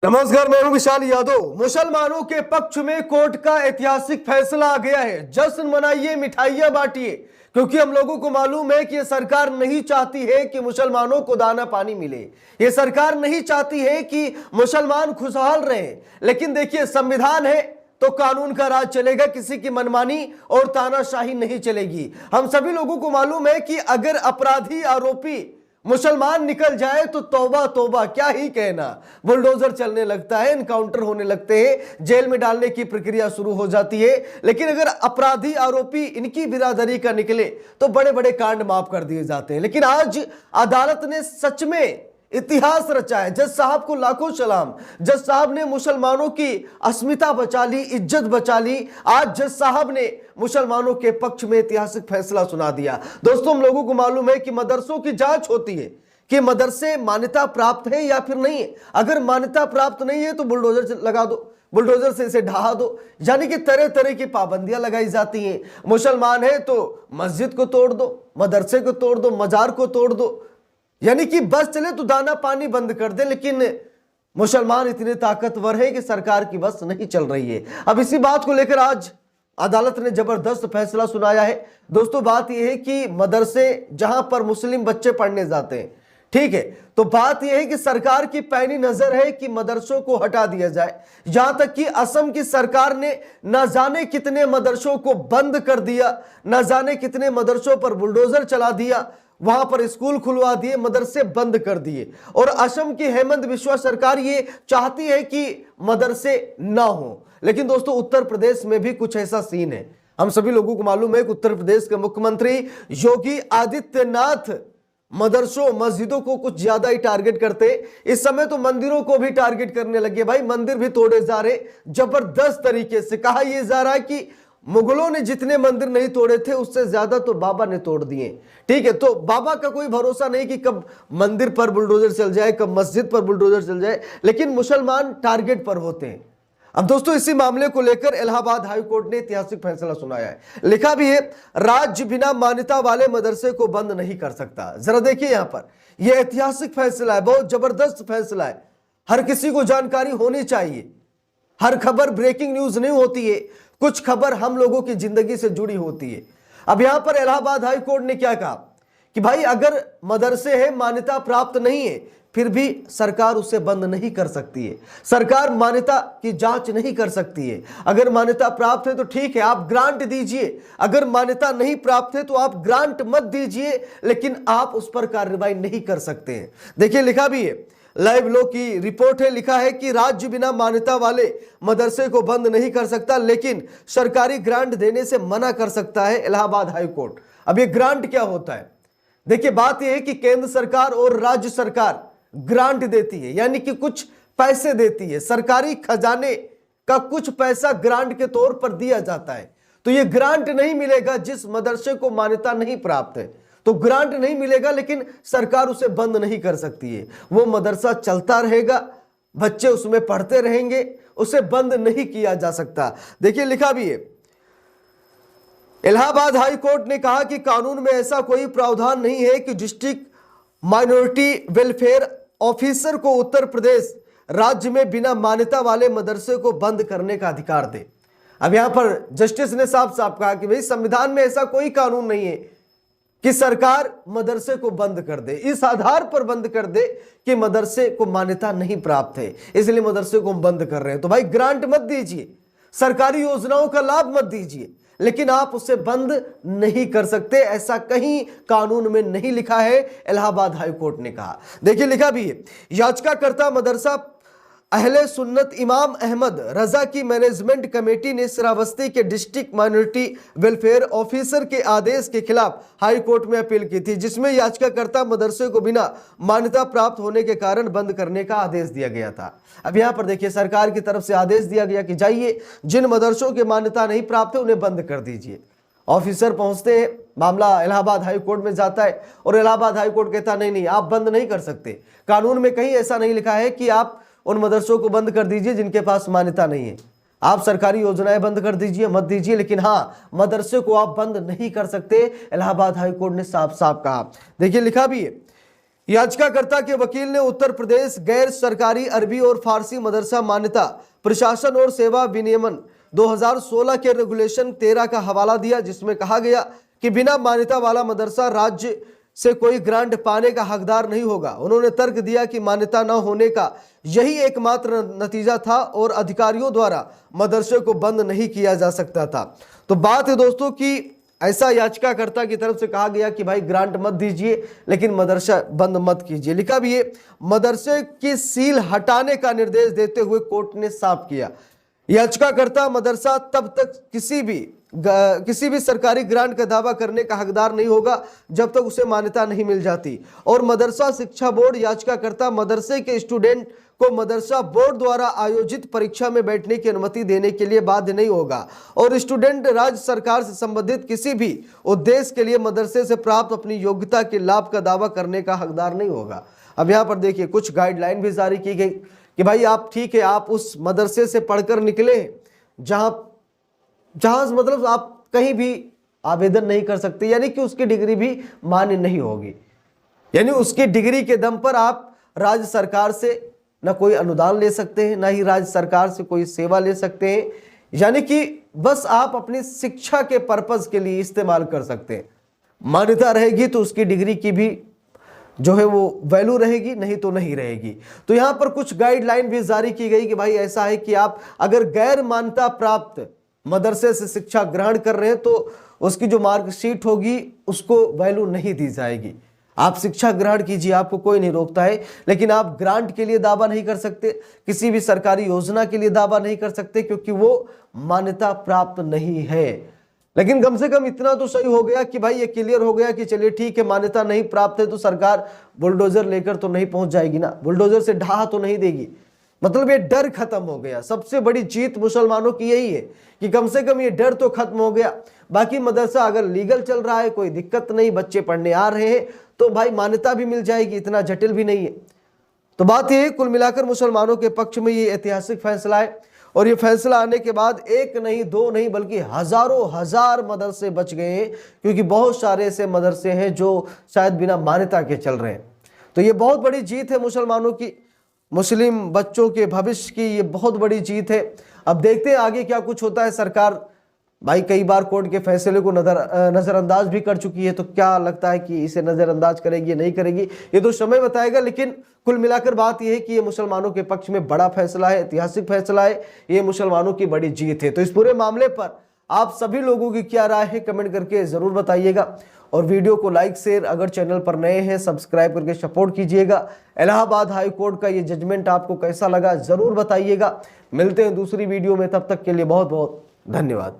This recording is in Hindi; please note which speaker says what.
Speaker 1: नमस्कार, मैं हूं विशाल यादव। मुसलमानों के पक्ष में कोर्ट का ऐतिहासिक फैसला आ गया है। जश्न मनाइए, मिठाइयां बांटिए, क्योंकि हम लोगों को मालूम है कि ये सरकार नहीं चाहती है कि मुसलमानों को दाना पानी मिले। ये सरकार नहीं चाहती है कि मुसलमान खुशहाल रहे। लेकिन देखिए, संविधान है तो कानून का राज चलेगा, किसी की मनमानी और तानाशाही नहीं चलेगी। हम सभी लोगों को मालूम है कि अगर अपराधी आरोपी मुसलमान निकल जाए तो तौबा तौबा, क्या ही कहना। बुलडोजर चलने लगता है, एनकाउंटर होने लगते हैं, जेल में डालने की प्रक्रिया शुरू हो जाती है। लेकिन अगर अपराधी आरोपी इनकी बिरादरी का निकले तो बड़े बड़े कांड माफ कर दिए जाते हैं। लेकिन आज अदालत ने सच में इतिहास रचा है। जज साहब को लाखों सलाम। जज साहब ने मुसलमानों की अस्मिता बचा ली, इज्जत बचा ली। आज जज साहब ने मुसलमानों के पक्ष में ऐतिहासिक फैसला सुना दिया। दोस्तों, हम लोगों को मालूम है कि मदरसों की जांच होती है कि मदरसे मान्यता प्राप्त है या फिर नहीं है। अगर मान्यता प्राप्त नहीं है तो बुलडोजर लगा दो, बुलडोजर से इसे ढहा दो। यानी कि तरह तरह की पाबंदियां लगाई जाती हैं। मुसलमान है तो मस्जिद को तोड़ दो, मदरसे को तोड़ दो, मजार को तोड़ दो, यानी कि बस चले तो दाना पानी बंद कर दे। लेकिन मुसलमान इतने ताकतवर है कि सरकार की बस नहीं चल रही है। अब इसी बात को लेकर आज अदालत ने जबरदस्त फैसला सुनाया है। दोस्तों, बात यह है कि मदरसे जहां पर मुस्लिम बच्चे पढ़ने जाते हैं, ठीक है, तो बात यह है कि सरकार की पैनी नजर है कि मदरसों को हटा दिया जाए। यहां तक कि असम की सरकार ने न जाने कितने मदरसों को बंद कर दिया, न जाने कितने मदरसों पर बुलडोजर चला दिया, वहां पर स्कूल खुलवा दिए, मदरसे बंद कर दिए। और असम की हेमंत बिस्वा सरकार ये चाहती है कि मदरसे ना हो। लेकिन दोस्तों, उत्तर प्रदेश में भी कुछ ऐसा सीन है। हम सभी लोगों को मालूम है कि उत्तर प्रदेश के मुख्यमंत्री योगी आदित्यनाथ मदरसों मस्जिदों को कुछ ज्यादा ही टारगेट करते। इस समय तो मंदिरों को भी टारगेट करने लगे। भाई, मंदिर भी तोड़े जा रहे जबरदस्त तरीके से। कहा यह जा रहा है कि मुगलों ने जितने मंदिर नहीं तोड़े थे उससे ज्यादा तो बाबा ने तोड़ दिए। ठीक है, तो बाबा का कोई भरोसा नहीं कि कब मंदिर पर बुलडोजर चल जाए, कब मस्जिद पर बुलडोजर चल जाए। लेकिन मुसलमान टारगेट पर होते हैं। अब दोस्तों, इसी मामले को लेकर इलाहाबाद हाई कोर्ट ने ऐतिहासिक फैसला सुनाया है। लिखा भी है, राज्य बिना मान्यता वाले मदरसे को बंद नहीं कर सकता। जरा देखिए, यहां पर यह ऐतिहासिक फैसला है, बहुत जबरदस्त फैसला है। हर किसी को जानकारी होनी चाहिए। हर खबर ब्रेकिंग न्यूज नहीं होती है, कुछ खबर हम लोगों की जिंदगी से जुड़ी होती है। अब यहां पर इलाहाबाद हाई कोर्ट ने क्या कहा कि भाई, अगर मदरसे है मान्यता प्राप्त नहीं है, फिर भी सरकार उसे बंद नहीं कर सकती है। सरकार मान्यता की जांच नहीं कर सकती है। अगर मान्यता प्राप्त है तो ठीक है, आप ग्रांट दीजिए। अगर मान्यता नहीं प्राप्त है तो आप ग्रांट मत दीजिए, लेकिन आप उस पर कार्रवाई नहीं कर सकते हैं। देखिए, लिखा भी है, लाइव लो की रिपोर्ट है, लिखा है कि राज्य बिना मान्यता वाले मदरसे को बंद नहीं कर सकता, लेकिन सरकारी ग्रांट देने से मना कर सकता है इलाहाबाद हाई कोर्ट। अब ये ग्रांट क्या होता है? देखिए, बात यह है कि केंद्र सरकार और राज्य सरकार ग्रांट देती है, यानी कि कुछ पैसे देती है। सरकारी खजाने का कुछ पैसा ग्रांट के तौर पर दिया जाता है। तो ये ग्रांट नहीं मिलेगा जिस मदरसे को मान्यता नहीं प्राप्त है, तो ग्रांट नहीं मिलेगा, लेकिन सरकार उसे बंद नहीं कर सकती है। वो मदरसा चलता रहेगा, बच्चे उसमें पढ़ते रहेंगे, उसे बंद नहीं किया जा सकता। देखिए, लिखा भी है, इलाहाबाद हाई कोर्ट ने कहा कि कानून में ऐसा कोई प्रावधान नहीं है कि डिस्ट्रिक्ट माइनॉरिटी वेलफेयर ऑफिसर को उत्तर प्रदेश राज्य में बिना मान्यता वाले मदरसे को बंद करने का अधिकार दे। अब यहां पर जस्टिस ने साफ साफ कहा कि भाई, संविधान में ऐसा कोई कानून नहीं है कि सरकार मदरसे को बंद कर दे, इस आधार पर बंद कर दे कि मदरसे को मान्यता नहीं प्राप्त है, इसलिए मदरसे को हम बंद कर रहे हैं। तो भाई, ग्रांट मत दीजिए, सरकारी योजनाओं का लाभ मत दीजिए, लेकिन आप उसे बंद नहीं कर सकते। ऐसा कहीं कानून में नहीं लिखा है, इलाहाबाद हाई कोर्ट ने कहा। देखिए, लिखा भी है, याचिकाकर्ता मदरसा अहले सुन्नत इमाम अहमद रजा की मैनेजमेंट कमेटी ने श्रावस्ती के डिस्ट्रिक्ट माइनॉरिटी वेलफेयर ऑफिसर के आदेश के खिलाफ हाई कोर्ट में अपील की थी, जिसमें याचिकाकर्ता मदरसे को बिना मान्यता प्राप्त होने के कारण बंद करने का आदेश दिया गया था। अब यहाँ पर देखिए, सरकार की तरफ से आदेश दिया गया कि जाइए, जिन मदरसों की मान्यता नहीं प्राप्त है उन्हें बंद कर दीजिए। ऑफिसर पहुंचते हैं, मामला इलाहाबाद हाई कोर्ट में जाता है और इलाहाबाद हाई कोर्ट कहता नहीं, आप बंद नहीं कर सकते। कानून में कहीं ऐसा नहीं लिखा है कि आप उन मदरसों को बंद कर दीजिए जिनके पास मान्यता नहीं है। आप सरकारी योजनाएं बंद कर दीजिए, मत दीजिए, लेकिन हाँ, मदरसे को आप बंद नहीं कर सकते। इलाहाबाद हाई कोर्ट ने साफ साफ कहा। देखिए, लिखा भी है, याचिकाकर्ता के वकील ने उत्तर प्रदेश गैर सरकारी अरबी और फारसी मदरसा मान्यता प्रशासन और सेवा विनियमन 2016 के रेगुलेशन 13 का हवाला दिया, जिसमें कहा गया कि बिना मान्यता वाला मदरसा राज्य से कोई ग्रांट पाने का हकदार नहीं होगा। उन्होंने तर्क दिया कि मान्यता न होने का यही एकमात्र नतीजा था और अधिकारियों द्वारा मदरसे को बंद नहीं किया जा सकता था। तो बात है दोस्तों कि ऐसा याचिकाकर्ता की तरफ से कहा गया कि भाई ग्रांट मत दीजिए, लेकिन मदरसा बंद मत कीजिए। लिखा भी है, मदरसे की सील हटाने का निर्देश देते हुए कोर्ट ने साफ किया, याचिकाकर्ता मदरसा तब तक किसी भी सरकारी ग्रांट का दावा करने का हकदार नहीं होगा जब तक उसे मान्यता नहीं मिल जाती। और मदरसा शिक्षा बोर्ड याचिकाकर्ता मदरसे के स्टूडेंट को मदरसा बोर्ड द्वारा आयोजित परीक्षा में बैठने की अनुमति देने के लिए बाध्य नहीं होगा और स्टूडेंट राज्य सरकार से संबंधित किसी भी उद्देश्य के लिए मदरसे से प्राप्त अपनी योग्यता के लाभ का दावा करने का हकदार नहीं होगा। अब यहाँ पर देखिए कुछ गाइडलाइन भी जारी की गई कि भाई आप ठीक है, आप उस मदरसे से पढ़कर निकले जहां मतलब आप कहीं भी आवेदन नहीं कर सकते, यानी कि उसकी डिग्री भी मान्य नहीं होगी। यानी उसकी डिग्री के दम पर आप राज्य सरकार से ना कोई अनुदान ले सकते हैं, ना ही राज्य सरकार से कोई सेवा ले सकते हैं, यानी कि बस आप अपनी शिक्षा के पर्पज के लिए इस्तेमाल कर सकते हैं। मान्यता रहेगी तो उसकी डिग्री की भी जो है वो वैल्यू रहेगी, नहीं तो नहीं रहेगी। तो यहां पर कुछ गाइडलाइन भी जारी की गई कि भाई ऐसा है कि आप अगर गैर मान्यता प्राप्त मदरसे से शिक्षा ग्रहण कर रहे हैं तो उसकी जो मार्कशीट होगी उसको वैल्यू नहीं दी जाएगी। आप शिक्षा ग्रहण कीजिए, आपको कोई नहीं रोकता है, लेकिन आप ग्रांट के लिए दावा नहीं कर सकते, किसी भी सरकारी योजना के लिए दावा नहीं कर सकते, क्योंकि वो मान्यता प्राप्त नहीं है। लेकिन कम से कम इतना तो सही हो गया कि भाई ये क्लियर हो गया कि चलिए ठीक है, मान्यता नहीं प्राप्त है तो सरकार बुलडोजर लेकर तो नहीं पहुंच जाएगी ना, बुलडोजर से ढहा तो नहीं देगी। मतलब ये डर खत्म हो गया। सबसे बड़ी जीत मुसलमानों की यही है कि कम से कम ये डर तो खत्म हो गया। बाकी मदरसा अगर लीगल चल रहा है, कोई दिक्कत नहीं, बच्चे पढ़ने आ रहे हैं तो भाई मान्यता भी मिल जाएगी, इतना जटिल भी नहीं है। तो बात ये कुल मिलाकर मुसलमानों के पक्ष में ये ऐतिहासिक फैसला है और ये फैसला आने के बाद एक नहीं दो नहीं बल्कि हजारों हजार मदरसे बच गए हैं, क्योंकि बहुत सारे ऐसे मदरसे हैं जो शायद बिना मान्यता के चल रहे हैं। तो ये बहुत बड़ी जीत है मुसलमानों की, मुस्लिम बच्चों के भविष्य की ये बहुत बड़ी जीत है। अब देखते हैं आगे क्या कुछ होता है। सरकार भाई कई बार कोर्ट के फैसले को नजरअंदाज भी कर चुकी है, तो क्या लगता है कि इसे नजरअंदाज करेगी या नहीं करेगी, ये तो समय बताएगा। लेकिन कुल मिलाकर बात यह है कि ये मुसलमानों के पक्ष में बड़ा फैसला है, ऐतिहासिक फैसला है, ये मुसलमानों की बड़ी जीत है। तो इस पूरे मामले पर आप सभी लोगों की क्या राय है कमेंट करके जरूर बताइएगा और वीडियो को लाइक शेयर, अगर चैनल पर नए हैं सब्सक्राइब करके सपोर्ट कीजिएगा। इलाहाबाद हाई कोर्ट का ये जजमेंट आपको कैसा लगा जरूर बताइएगा। मिलते हैं दूसरी वीडियो में, तब तक के लिए बहुत बहुत धन्यवाद।